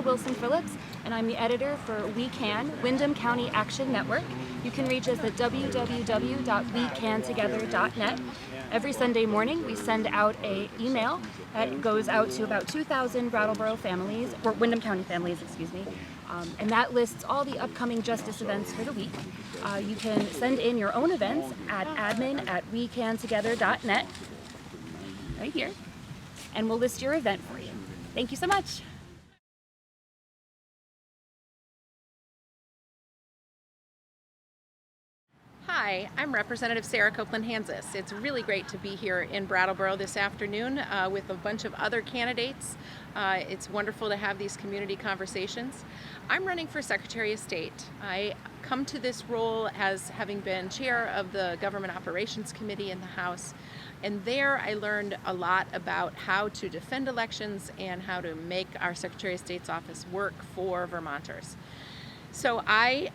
Anna Wilson-Phillips, and I'm the editor for WeCan, Windham County Action Network. You can reach us at www.wecantogether.net. Every Sunday morning, we send out an email that goes out to about 2,000 Brattleboro families, or Windham County families, excuse me, and that lists all the upcoming justice events for the week. You can send in your own events at admin@wecantogether.net, right here, and we'll list your event for you. Thank you so much. Hi, I'm Representative Sarah Copeland-Hanzas. It's really great to be here in Brattleboro this afternoon with a bunch of other candidates. It's wonderful to have these community conversations. I'm running for Secretary of State. I come to this role as having been chair of the Government Operations Committee in the House, and there I learned a lot about how to defend elections and how to make our Secretary of State's office work for Vermonters. So I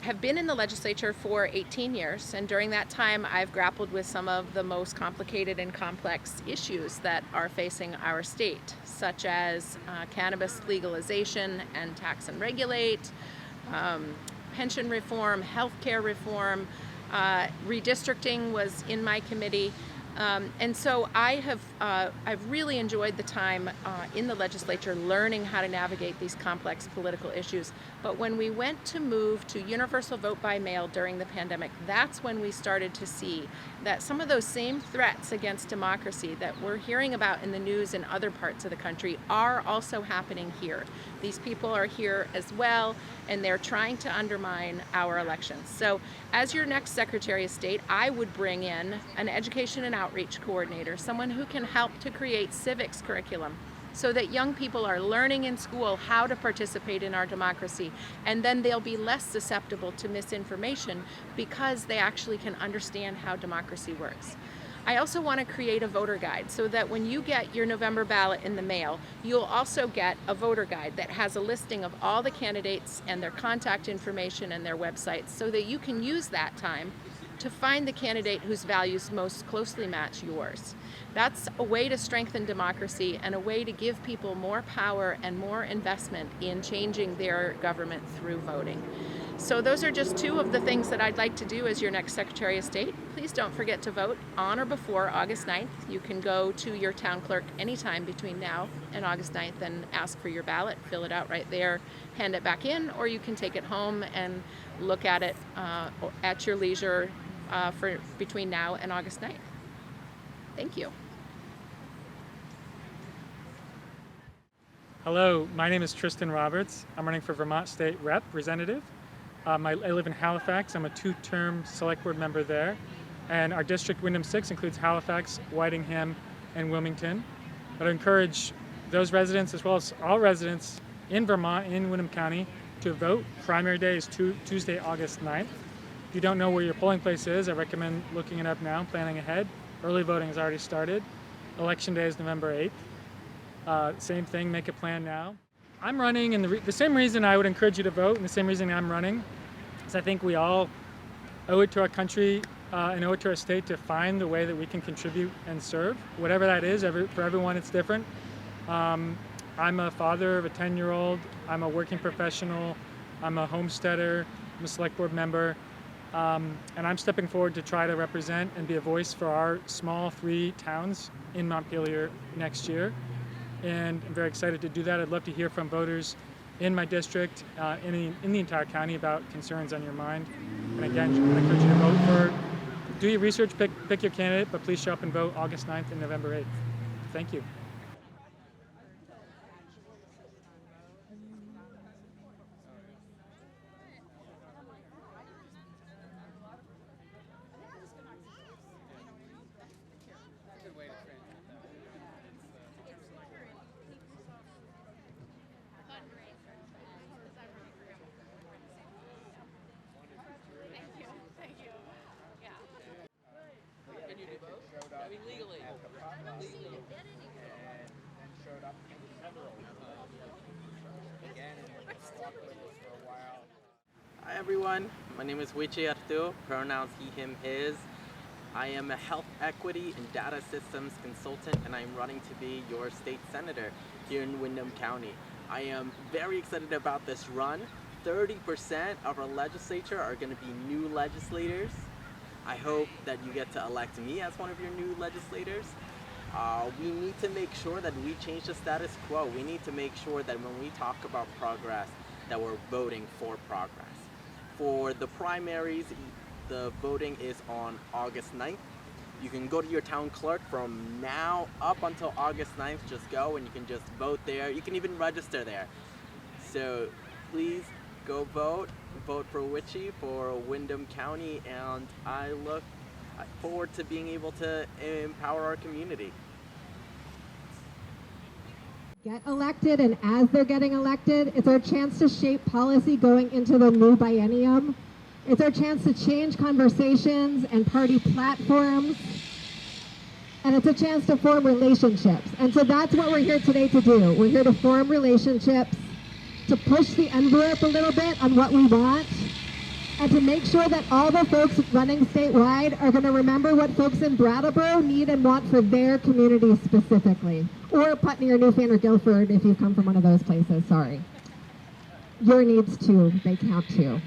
have been in the legislature for 18 years, and during that time I've grappled with some of the most complicated and complex issues that are facing our state, such as cannabis legalization and tax and regulate, pension reform, healthcare reform, redistricting was in my committee. And so I've really enjoyed the time in the legislature learning how to navigate these complex political issues. But when we went to move to universal vote by mail during the pandemic, that's when we started to see that some of those same threats against democracy that we're hearing about in the news in other parts of the country are also happening here. These people are here as well, and they're trying to undermine our elections. So as your next Secretary of State, I would bring in an education and outreach coordinator, someone who can help to create civics curriculum so that young people are learning in school how to participate in our democracy, and then they'll be less susceptible to misinformation because they actually can understand how democracy works. I also want to create a voter guide so that when you get your November ballot in the mail, you'll also get a voter guide that has a listing of all the candidates and their contact information and their websites so that you can use that time to find the candidate whose values most closely match yours. That's a way to strengthen democracy and a way to give people more power and more investment in changing their government through voting. So those are just two of the things that I'd like to do as your next Secretary of State. Please don't forget to vote on or before August 9th. You can go to your town clerk anytime between now and August 9th and ask for your ballot, fill it out right there, hand it back in, or you can take it home and look at it at your leisure for between now and August 9th. Thank you. Hello, my name is Tristan Roberts. I'm running for Vermont State Representative. I live in Halifax. I'm a two-term select board member there. And our district, Windham 6, includes Halifax, Whitingham, and Wilmington. But I encourage those residents, as well as all residents in Vermont, in Windham County, to vote. Primary day is Tuesday, August 9th. If you don't know where your polling place is, I recommend looking it up now, planning ahead. Early voting has already started. Election day is November 8th. Same thing, make a plan now. I'm running, and the same reason I would encourage you to vote, and the same reason I'm running, is I think we all owe it to our country and owe it to our state to find the way that we can contribute and serve. Whatever that is, for everyone it's different. I'm a father of a 10-year-old, I'm a working professional, I'm a homesteader, I'm a select board member, and I'm stepping forward to try to represent and be a voice for our small 3 towns in Montpelier next year. And I'm very excited to do that. I'd love to hear from voters in my district, in the entire county, about concerns on your mind. And again, I encourage you to vote do your research, pick your candidate, but please show up and vote August 9th and November 8th. Thank you. Hi everyone, my name is Wichi Artu, pronouns he, him, his. I am a health equity and data systems consultant, and I'm running to be your state senator here in Windham County. I am very excited about this run. 30% of our legislature are going to be new legislators. I hope that you get to elect me as one of your new legislators. We need to make sure that we change the status quo. We need to make sure that when we talk about progress, that we're voting for progress. For the primaries, the voting is on August 9th. You can go to your town clerk from now up until August 9th. Just go and you can just vote there. You can even register there. So please go vote. Vote for Wichi, for Windham County, and I look forward to being able to empower our community. Get elected, and as they're getting elected, it's our chance to shape policy going into the new biennium. It's our chance to change conversations and party platforms, and it's a chance to form relationships. And so that's what we're here today to do. We're here to form relationships, to push the envelope a little bit on what we want, and to make sure that all the folks running statewide are going to remember what folks in Brattleboro need and want for their community specifically. Or Putney or Newfane or Guilford if you come from one of those places, sorry. Your needs too, they count too.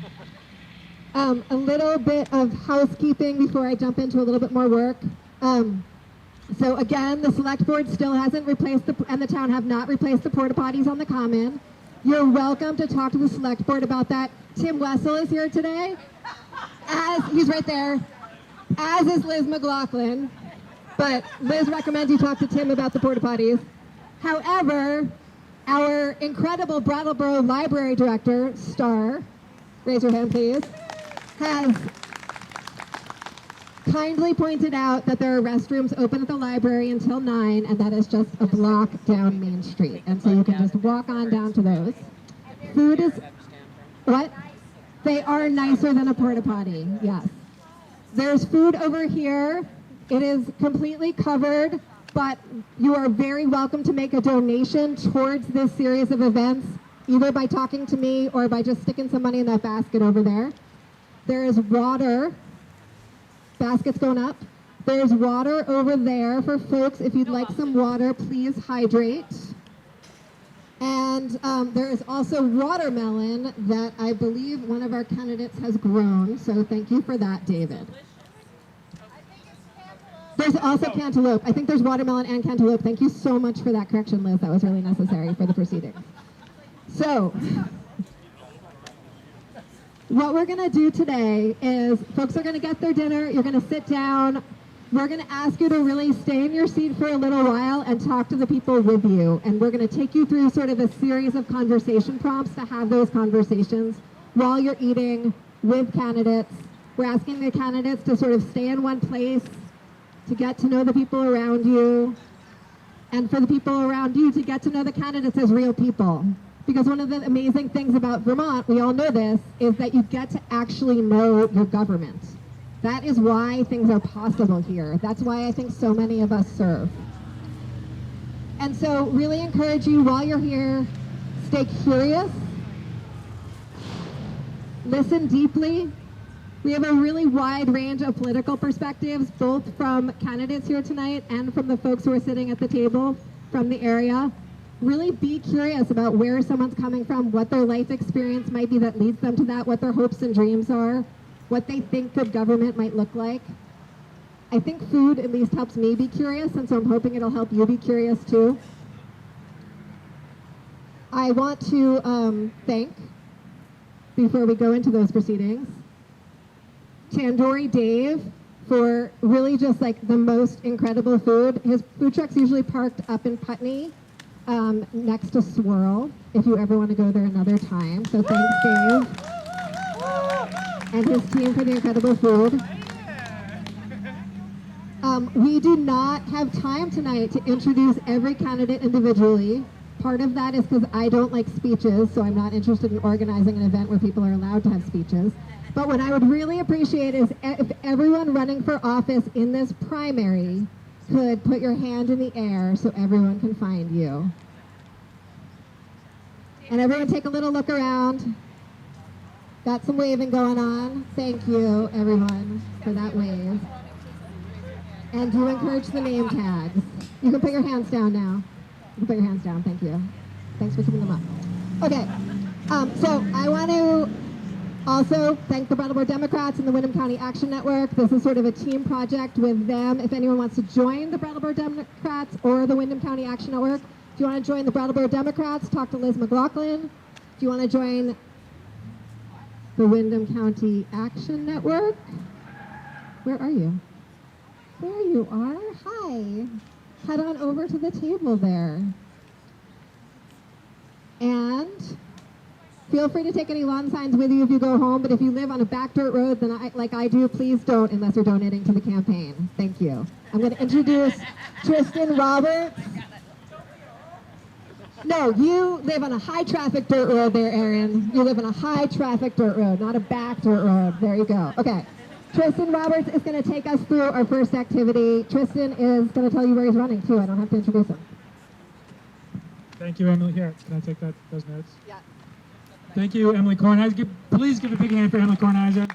A little bit of housekeeping before I jump into a little bit more work. So again, the select board still hasn't replaced and the town have not replaced the porta potties on the common. You're welcome to talk to the select board about that. Tim Wessel is here today, he's right there, as is Liz McLaughlin, but Liz recommends you talk to Tim about the porta potties. However, our incredible Brattleboro Library Director, Star, raise your hand please, has kindly pointed out that there are restrooms open at the library until 9, and that is just a block down Main Street. And so you can just walk on down to those. Food is, what? They are nicer than a porta potty, yes. There's food over here. It is completely covered, but you are very welcome to make a donation towards this series of events, either by talking to me or by just sticking some money in that basket over there. There is water. Basket's going up. There's water over there for folks. If you'd like some water, please hydrate. And there is also watermelon that I believe one of our candidates has grown. So thank you for that, David. There's also cantaloupe. I think there's watermelon and cantaloupe. Thank you so much for that correction, Liz. That was really necessary for the proceedings. So what we're going to do today is folks are going to get their dinner. You're going to sit down. We're going to ask you to really stay in your seat for a little while and talk to the people with you. And we're going to take you through sort of a series of conversation prompts to have those conversations while you're eating with candidates. We're asking the candidates to sort of stay in one place, to get to know the people around you, and for the people around you to get to know the candidates as real people. Because one of the amazing things about Vermont, we all know this, is that you get to actually know your government. That is why things are possible here. That's why I think so many of us serve. And so really encourage you while you're here, stay curious, listen deeply. We have a really wide range of political perspectives, both from candidates here tonight and from the folks who are sitting at the table from the area. Really be curious about where someone's coming from, what their life experience might be that leads them to that, what their hopes and dreams are, what they think good government might look like. I think food at least helps me be curious, and so I'm hoping it'll help you be curious too. I want to thank, before we go into those proceedings, Tandoori Dave for really just like the most incredible food. His food truck's usually parked up in Putney, next to Swirl, if you ever want to go there another time. So thanks, Dave, and his team for the incredible food. We do not have time tonight to introduce every candidate individually. Part of that is because I don't like speeches, so I'm not interested in organizing an event where people are allowed to have speeches. But what I would really appreciate is if everyone running for office in this primary could put your hand in the air so everyone can find you. And everyone take a little look around. Got some waving going on. Thank you, everyone, for that wave. And do encourage the name tags. You can put your hands down now. You can put your hands down, thank you. Thanks for keeping them up. Okay, so I want to also thank the Brattleboro Democrats and the Windham County Action Network. This is sort of a team project with them. If anyone wants to join the Brattleboro Democrats or the Windham County Action Network, if you want to join the Brattleboro Democrats, talk to Liz McLaughlin. If you want to join the Windham County Action Network, where are you? There you are. Hi. Head on over to the table there. And feel free to take any lawn signs with you if you go home, but if you live on a back dirt road, then like I do, please don't unless you're donating to the campaign. Thank you. I'm going to introduce Tristan Roberts. No, you live on a high traffic dirt road there, Aaron. You live on a high traffic dirt road, not a back dirt road. There you go. Okay. Tristan Roberts is going to take us through our first activity. Tristan is going to tell you where he's running too. I don't have to introduce him. Thank you, Emily. Here, can I take those notes? Yeah. Thank you, Emily Kornheiser. Please give a big hand for Emily Kornheiser.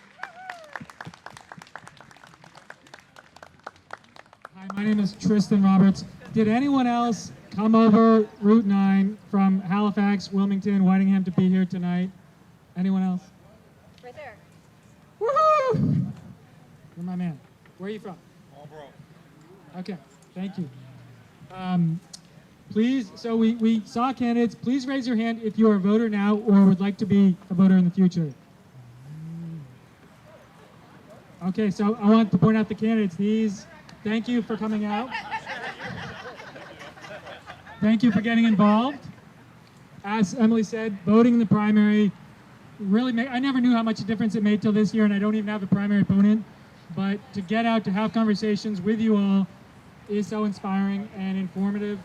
Hi, my name is Tristan Roberts. Did anyone else come over Route 9 from Halifax, Wilmington, Whitingham to be here tonight? Anyone else? Right there. Woohoo! You're my man. Where are you from? Marlboro. Okay, thank you. Please, so we saw candidates. Please raise your hand if you are a voter now or would like to be a voter in the future. Okay, so I want to point out the candidates. Thank you for coming out. Thank you for getting involved. As Emily said, voting in the primary really I never knew how much a difference it made till this year, and I don't even have a primary opponent. But to get out to have conversations with you all is so inspiring and informative,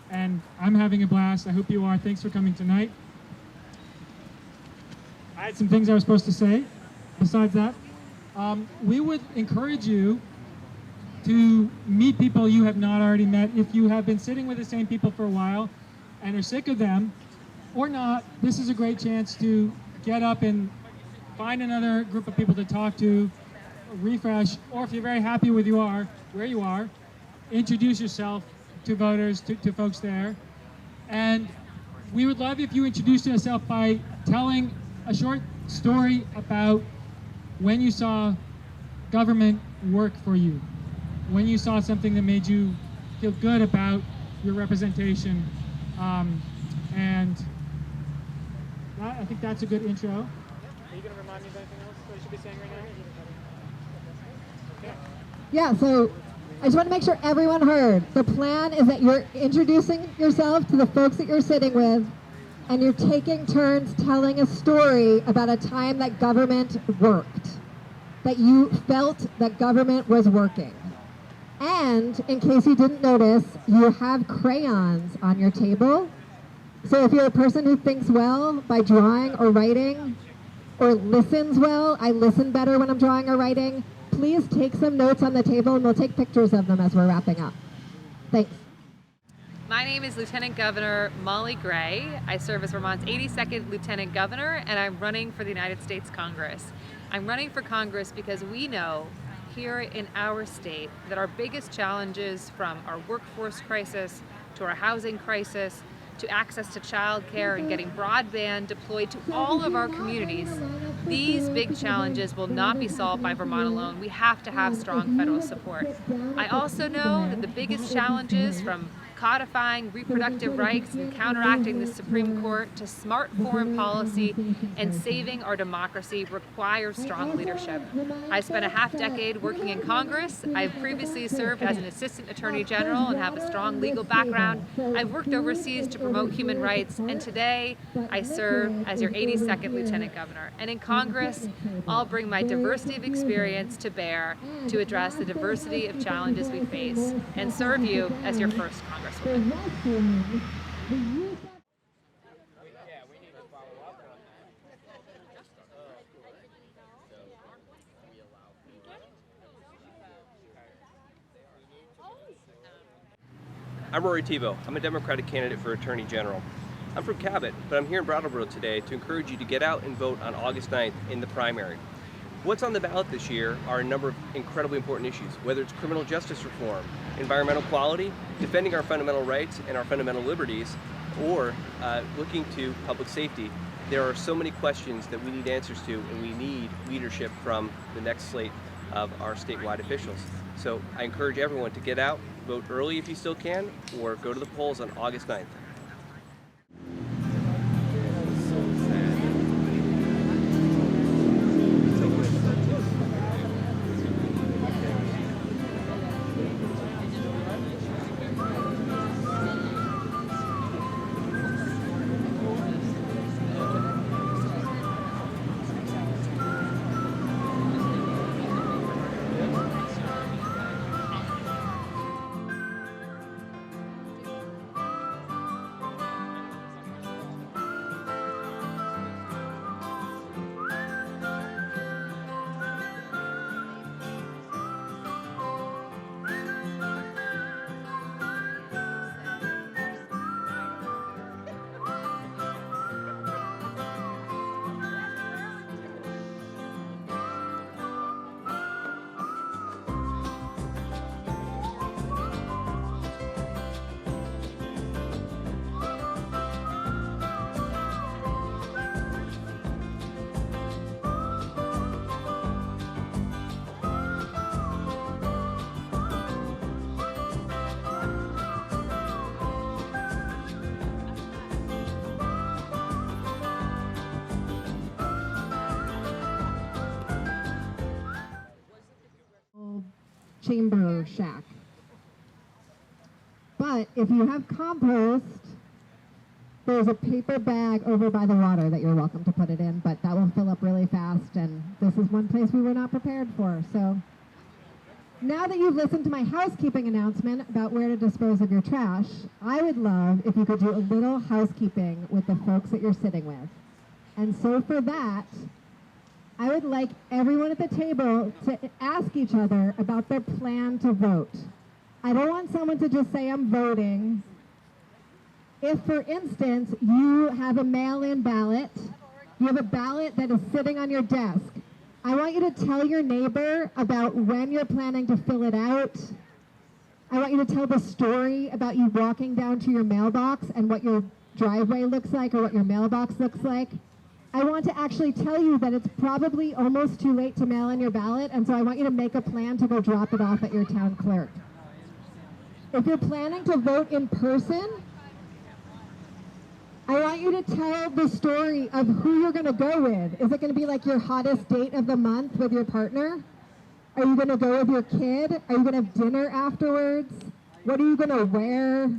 and I'm having a blast. I hope you are. Thanks for coming tonight. I had some things I was supposed to say. Besides that, we would encourage you to meet people you have not already met. If you have been sitting with the same people for a while and are sick of them, or not, this is a great chance to get up and find another group of people to talk to, refresh, or if you're very happy with where you are, introduce yourself to voters, to folks there. And we would love if you introduced yourself by telling a short story about when you saw government work for you, when you saw something that made you feel good about your representation. And I think that's a good intro. Are you going to remind me of anything else that I should be saying right now? Okay. Yeah, so I just want to make sure everyone heard. The plan is that you're introducing yourself to the folks that you're sitting with, and you're taking turns telling a story about a time that government worked, that you felt that government was working. And in case you didn't notice, you have crayons on your table. So if you're a person who thinks well by drawing or writing, or listens well, I listen better when I'm drawing or writing, please take some notes on the table and we'll take pictures of them as we're wrapping up. Thanks. My name is Lieutenant Governor Molly Gray. I serve as Vermont's 82nd Lieutenant Governor, and I'm running for the United States Congress. I'm running for Congress because we know here in our state that our biggest challenges, from our workforce crisis to our housing crisis to access to child care and getting broadband deployed to all of our communities, these big challenges will not be solved by Vermont alone. We have to have strong federal support. I also know that the biggest challenges, from codifying reproductive rights and counteracting the Supreme Court to smart foreign policy and saving our democracy, require strong leadership. I spent a half-decade working in Congress. I've previously served as an Assistant Attorney General and have a strong legal background. I've worked overseas to promote human rights, and today I serve as your 82nd Lieutenant Governor. And in Congress, I'll bring my diversity of experience to bear to address the diversity of challenges we face and serve you as your first Congresswoman. I'm Rory Tebow. I'm a Democratic candidate for Attorney General. I'm from Cabot, but I'm here in Brattleboro today to encourage you to get out and vote on August 9th in the primary. What's on the ballot this year are a number of incredibly important issues, whether it's criminal justice reform, environmental quality, defending our fundamental rights and our fundamental liberties, or looking to public safety, there are so many questions that we need answers to, and we need leadership from the next slate of our statewide officials. So I encourage everyone to get out, vote early if you still can, or go to the polls on August 9th. Chamber shack. But if you have compost, there's a paper bag over by the water that you're welcome to put it in, but that will fill up really fast, and this is one place we were not prepared for. So now that you've listened to my housekeeping announcement about where to dispose of your trash, I would love if you could do a little housekeeping with the folks that you're sitting with. And so for that, I would like everyone at the table to ask each other about their plan to vote. I don't want someone to just say, I'm voting. If, for instance, you have a mail-in ballot, you have a ballot that is sitting on your desk, I want you to tell your neighbor about when you're planning to fill it out. I want you to tell the story about you walking down to your mailbox and what your driveway looks like or what your mailbox looks like. I want to actually tell you that it's probably almost too late to mail in your ballot, and so I want you to make a plan to go drop it off at your town clerk. If you're planning to vote in person, I want you to tell the story of who you're going to go with. Is it going to be like your hottest date of the month with your partner? Are you going to go with your kid? Are you going to have dinner afterwards? What are you going to wear?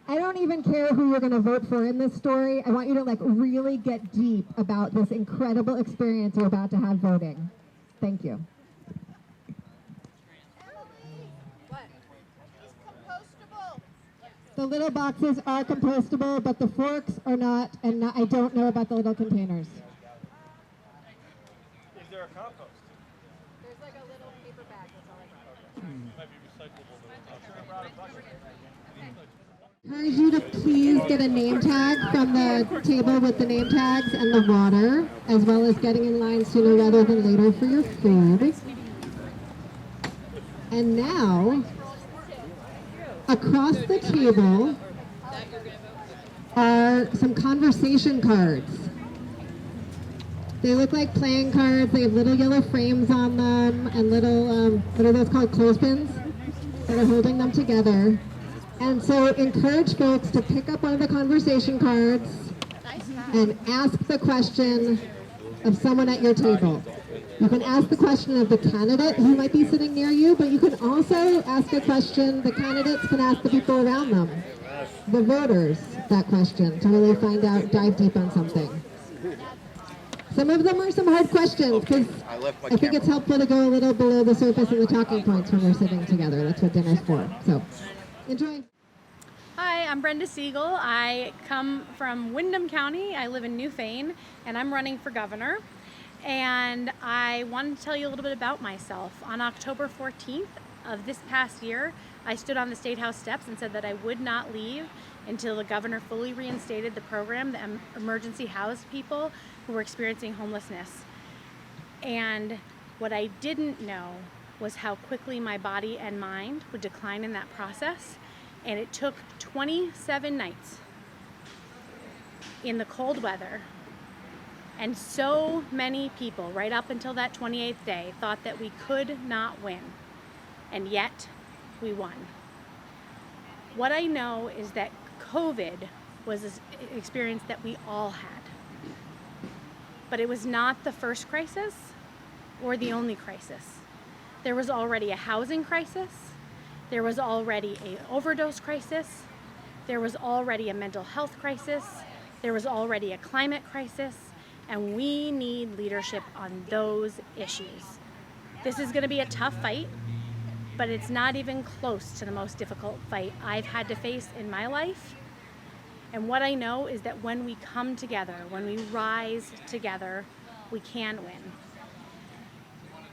I don't even care who you're going to vote for in this story. I want you to really get deep about this incredible experience you're about to have voting. Thank you. The little boxes are compostable, but the forks are not, and I don't know about the little containers. Is there a compost? There's like a little paper bag, that's all I got. Might be recyclable. I encourage you to please get a name tag from the table with the name tags and the water, as well as getting in line sooner rather than later for your food. And now, across the table are some conversation cards. They look like playing cards. They have little yellow frames on them and little, what are those called, clothespins that are holding them together. And so encourage folks to pick up one of the conversation cards and ask the question of someone at your table. You can ask the question of the candidate who might be sitting near you, but you can also ask a question, the candidates can ask the people around them, the voters, that question, to really find out, dive deep on something. Some of them are some hard questions, because I think it's helpful to go a little below the surface and the talking points when we're sitting together. That's what dinner's for. So, enjoy. Hi, I'm Brenda Siegel. I come from Windham County. I live in Newfane, and I'm running for governor. And I wanted to tell you a little bit about myself. On October 14th of this past year, I stood on the State House steps and said that I would not leave until the governor fully reinstated the program that emergency housed people who were experiencing homelessness. And what I didn't know was how quickly my body and mind would decline in that process. And it took 27 nights in the cold weather. And so many people, right up until that 28th day, thought that we could not win. And yet, we won. What I know is that COVID was an experience that we all had. But it was not the first crisis or the only crisis. There was already a housing crisis. There was already an overdose crisis. There was already a mental health crisis. There was already a climate crisis. And we need leadership on those issues. This is going to be a tough fight, but it's not even close to the most difficult fight I've had to face in my life. And what I know is that when we come together, when we rise together, we can win.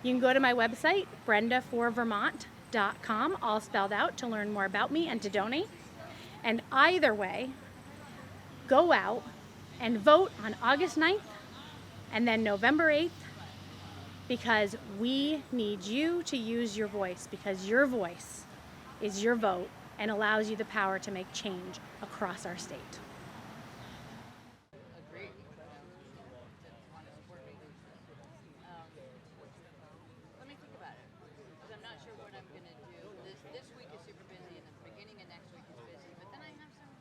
You can go to my website, brendaforvermont.com, all spelled out, to learn more about me and to donate. And either way, go out and vote on August 9th and then November 8th, because we need you to use your voice, because your voice is your vote and allows you the power to make change across our state. Let me think about it, because I'm not sure what I'm going to do. This week is super busy, and the beginning of next week is busy, but then I have some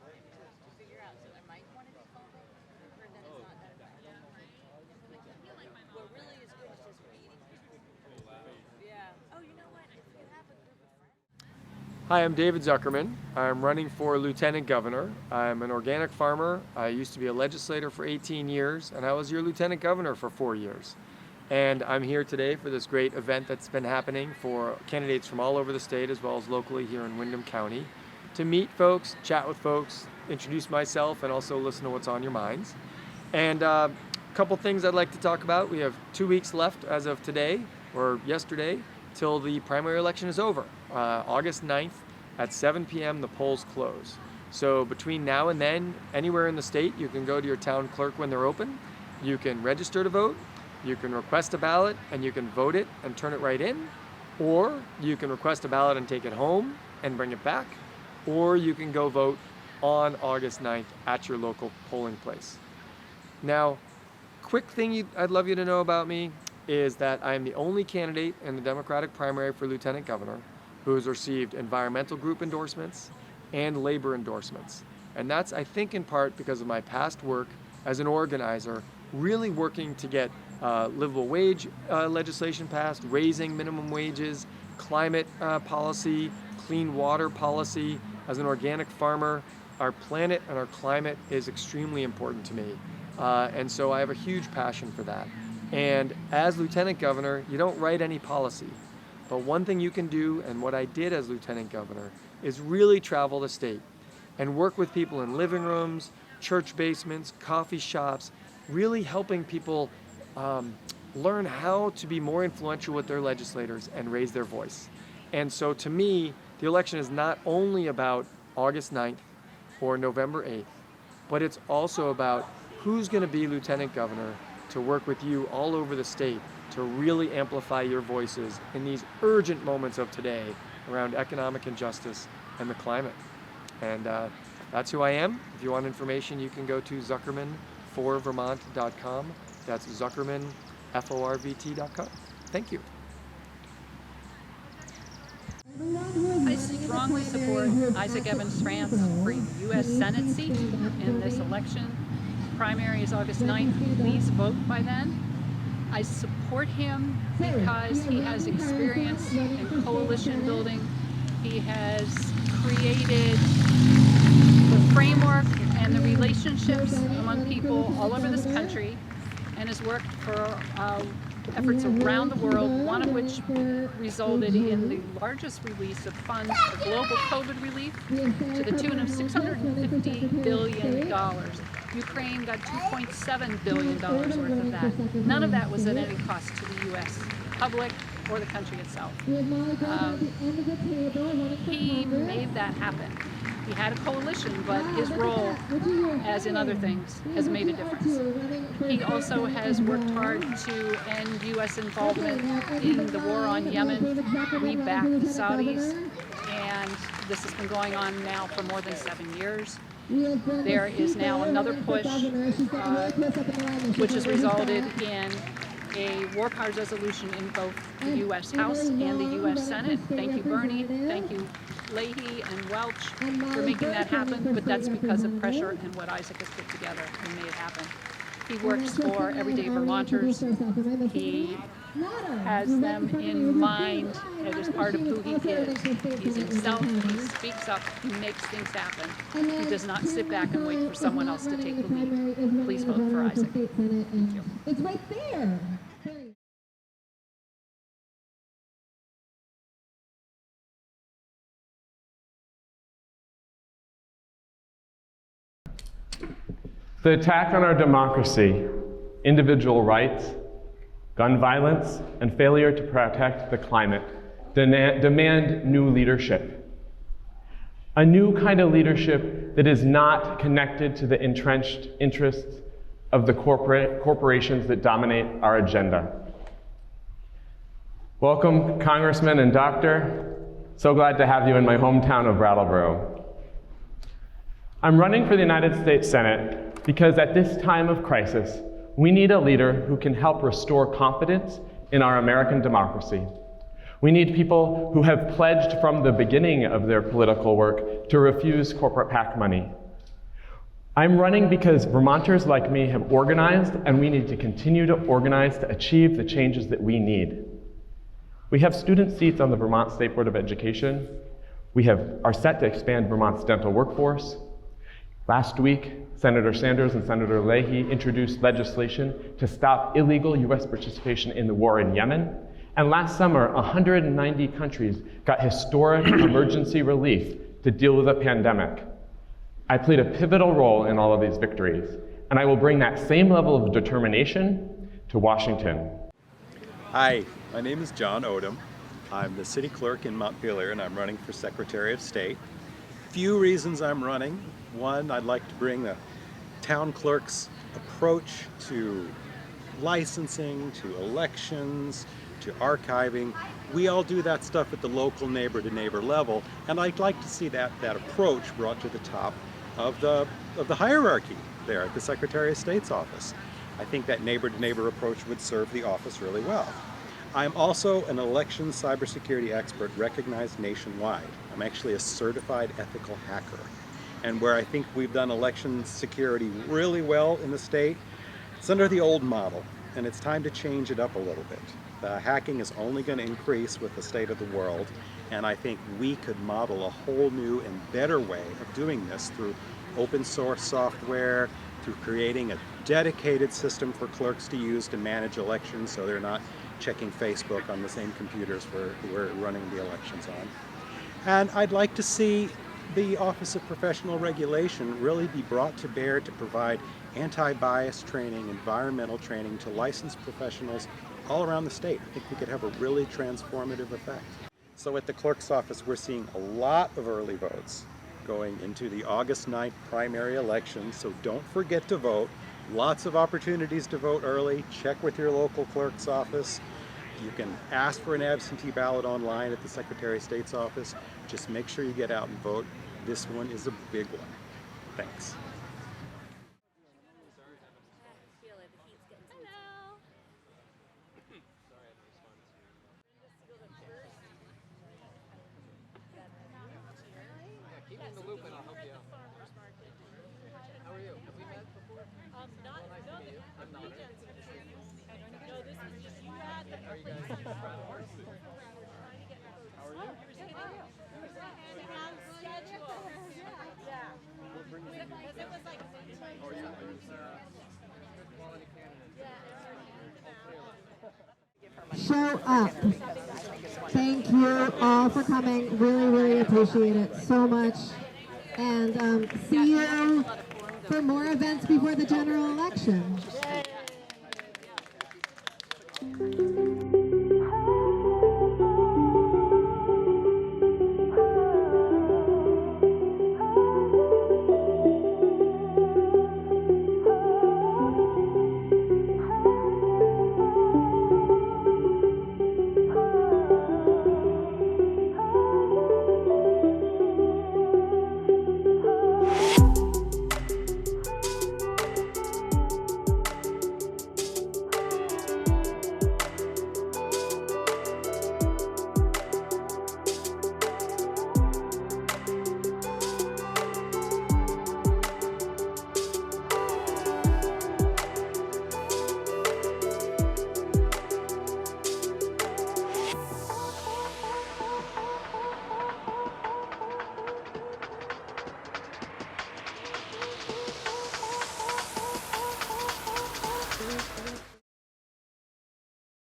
time to figure out, so I might want to do phone vote, or then it's not that bad. What really is good is just meeting people. Yeah. Oh, you know what? If you have a group of friends. Hi, I'm David Zuckerman. I'm running for Lieutenant Governor. I'm an organic farmer. I used to be a legislator for 18 years, and I was your Lieutenant Governor for 4 years. And I'm here today for this great event that's been happening for candidates from all over the state, as well as locally here in Windham County, to meet folks, chat with folks, introduce myself, and also listen to what's on your minds. And a couple things I'd like to talk about. We have 2 weeks left as of today, or yesterday, till the primary election is over. August 9th at 7 p.m. the polls close. So between now and then, anywhere in the state, you can go to your town clerk when they're open. You can register to vote. You can request a ballot and you can vote it and turn it right in. Or you can request a ballot and take it home and bring it back. Or you can go vote on August 9th at your local polling place. Now, quick thing I'd love you to know about me is that I am the only candidate in the Democratic primary for Lieutenant Governor who has received environmental group endorsements and labor endorsements. And that's, I think, in part because of my past work as an organizer, really working to get livable wage legislation passed, raising minimum wages, climate policy, clean water policy. As an organic farmer, our planet and our climate is extremely important to me. And so I have a huge passion for that. And as Lieutenant Governor, you don't write any policy. But one thing you can do, and what I did as Lieutenant Governor, is really travel the state and work with people in living rooms, church basements, coffee shops, really helping people learn how to be more influential with their legislators and raise their voice. And so to me, the election is not only about August 9th or November 8th, but it's also about who's going to be Lieutenant Governor to work with you all over the state to really amplify your voices in these urgent moments of today around economic injustice and the climate. And that's who I am. If you want information, you can go to zuckermanforvermont.com. That's zuckermanforvt.com. Thank you. I strongly support Isaac Evans France for U.S. Senate seat in this election. Primary is August 9th. Please vote by then. I support him because he has experience in coalition building. He has created the framework and the relationships among people all over this country and has worked for efforts around the world, one of which resulted in the largest release of funds for global COVID relief to the tune of $650 billion. Ukraine got $2.7 billion worth of that. None of that was at any cost to the U.S. public or the country itself. He made that happen. He had a coalition, but his role, as in other things, has made a difference. He also has worked hard to end U.S. involvement in the war on Yemen. We backed the Saudis, and this has been going on now for more than 7 years. There is now another push, which has resulted in a war powers resolution in both the U.S. House and the U.S. Senate. Thank you, Bernie. Thank you, Leahy and Welch, for making that happen, but that's because of pressure and what Isaac has put together and made it happen. He works for everyday Vermonters. He has them in mind as part of who he is. He's himself, he speaks up, he makes things happen. He does not sit back and wait for someone else to take the lead. Please vote for Isaac. Thank you. It's right there. The attack on our democracy, individual rights, gun violence, and failure to protect the climate demand new leadership. A new kind of leadership that is not connected to the entrenched interests of the corporations that dominate our agenda. Welcome, Congressman and Doctor. So glad to have you in my hometown of Brattleboro. I'm running for the United States Senate because at this time of crisis, we need a leader who can help restore confidence in our American democracy. We need people who have pledged from the beginning of their political work to refuse corporate PAC money. I'm running because Vermonters like me have organized, and we need to continue to organize to achieve the changes that we need. We have student seats on the Vermont State Board of Education. We are set to expand Vermont's dental workforce. Last week, Senator Sanders and Senator Leahy introduced legislation to stop illegal U.S. participation in the war in Yemen. And last summer, 190 countries got historic emergency relief to deal with a pandemic. I played a pivotal role in all of these victories, and I will bring that same level of determination to Washington. Hi, my name is John Odum. I'm the city clerk in Montpelier, and I'm running for Secretary of State. Few reasons I'm running. One, I'd like to bring the town clerk's approach to licensing, to elections, to archiving. We all do that stuff at the local neighbor-to-neighbor level, and I'd like to see that approach brought to the top of the hierarchy there at the Secretary of State's office. I think that neighbor-to-neighbor approach would serve the office really well. I'm also an election cybersecurity expert recognized nationwide. I'm actually a certified ethical hacker. And where I think we've done election security really well in the state, it's under the old model, and it's time to change it up a little bit. The hacking is only going to increase with the state of the world, and I think we could model a whole new and better way of doing this through open source software, through creating a dedicated system for clerks to use to manage elections so they're not checking Facebook on the same computers we're running the elections on. And I'd like to see the Office of Professional Regulation really be brought to bear to provide anti-bias training, environmental training to licensed professionals all around the state. I think we could have a really transformative effect. So at the clerk's office, we're seeing a lot of early votes going into the August 9th primary election, so don't forget to vote. Lots of opportunities to vote early. Check with your local clerk's office. You can ask for an absentee ballot online at the Secretary of State's office. Just make sure you get out and vote. This one is a big one. Thanks. Keep me in the loop and I'll help you out. How are you? Have we met before? I'm not. No, this is just you had the place. How are you? Because it was like Show up. Thank you all for coming. Really, really appreciate it so much. And see you for more events before the general election.